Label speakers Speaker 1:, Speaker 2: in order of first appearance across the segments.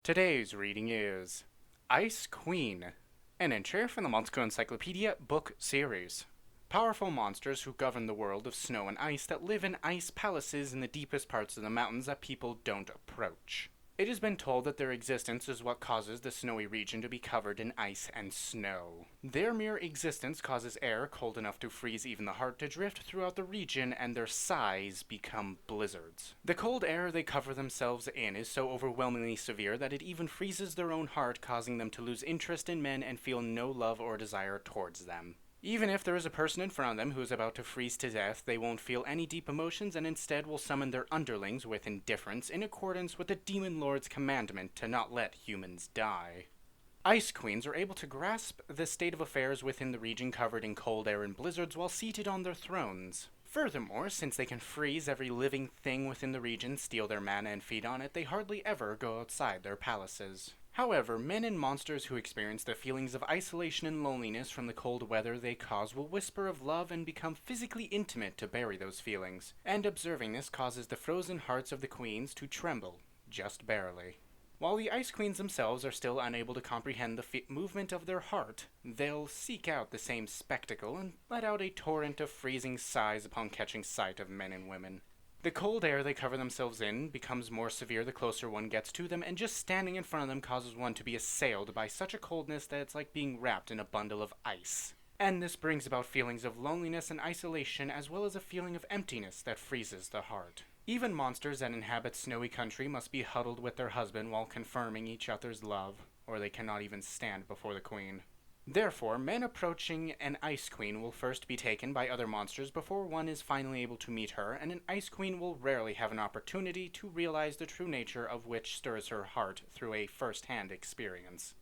Speaker 1: Today's reading is Ice Queen, an entry from the Monster Encyclopedia book series. Powerful monsters who govern the world of snow and ice that live in ice palaces in the deepest parts of the mountains that people don't approach. It has been told that their existence is what causes the snowy region to be covered in ice and snow. Their mere existence causes air cold enough to freeze even the heart to drift throughout the region, and their size become blizzards. The cold air they cover themselves in is so overwhelmingly severe that it even freezes their own heart, causing them to lose interest in men and feel no love or desire towards them. Even if there is a person in front of them who is about to freeze to death, they won't feel any deep emotions and instead will summon their underlings with indifference in accordance with the Demon Lord's commandment to not let humans die. Ice Queens are able to grasp the state of affairs within the region covered in cold air and blizzards while seated on their thrones. Furthermore, since they can freeze every living thing within the region, steal their mana and feed on it, they hardly ever go outside their palaces. However, men and monsters who experience the feelings of isolation and loneliness from the cold weather they cause will whisper of love and become physically intimate to bury those feelings, and observing this causes the frozen hearts of the queens to tremble, just barely. While the Ice Queens themselves are still unable to comprehend the movement of their heart, they'll seek out the same spectacle and let out a torrent of freezing sighs upon catching sight of men and women. The cold air they cover themselves in becomes more severe the closer one gets to them, and just standing in front of them causes one to be assailed by such a coldness that it's like being wrapped in a bundle of ice. And this brings about feelings of loneliness and isolation, as well as a feeling of emptiness that freezes the heart. Even monsters that inhabit snowy country must be huddled with their husband while confirming each other's love, or they cannot even stand before the queen. Therefore, men approaching an Ice Queen will first be taken by other monsters before one is finally able to meet her, and an Ice Queen will rarely have an opportunity to realize the true nature of which stirs her heart through a first-hand experience.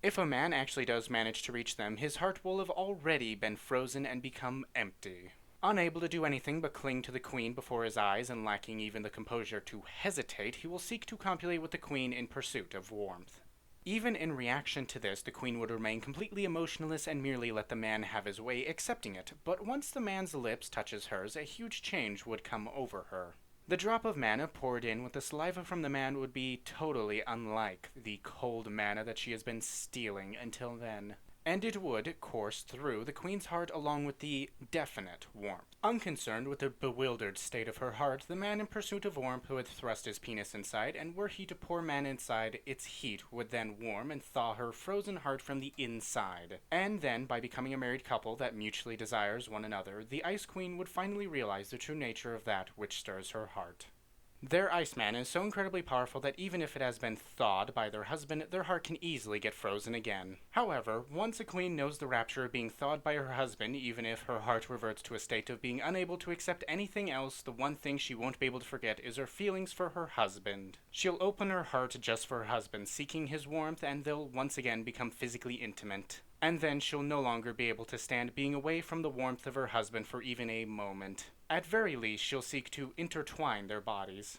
Speaker 1: If a man actually does manage to reach them, his heart will have already been frozen and become empty. Unable to do anything but cling to the queen before his eyes and lacking even the composure to hesitate, he will seek to copulate with the queen in pursuit of warmth. Even in reaction to this, the queen would remain completely emotionless and merely let the man have his way, accepting it, but once the man's lips touches hers, a huge change would come over her. The drop of mana poured in with the saliva from the man would be totally unlike the cold mana that she has been stealing until then, and it would course through the queen's heart along with the definite warmth. Unconcerned with the bewildered state of her heart, the man in pursuit of warmth would thrust his penis inside, and were he to pour mana inside, its heat would then warm and thaw her frozen heart from the inside. And then, by becoming a married couple that mutually desires one another, the Ice Queen would finally realize the true nature of that which stirs her heart. Their Iceman is so incredibly powerful that even if it has been thawed by their husband, their heart can easily get frozen again. However, once a queen knows the rapture of being thawed by her husband, even if her heart reverts to a state of being unable to accept anything else, the one thing she won't be able to forget is her feelings for her husband. She'll open her heart just for her husband, seeking his warmth, and they'll once again become physically intimate. And then she'll no longer be able to stand being away from the warmth of her husband for even a moment. At very least, she'll seek to intertwine their bodies.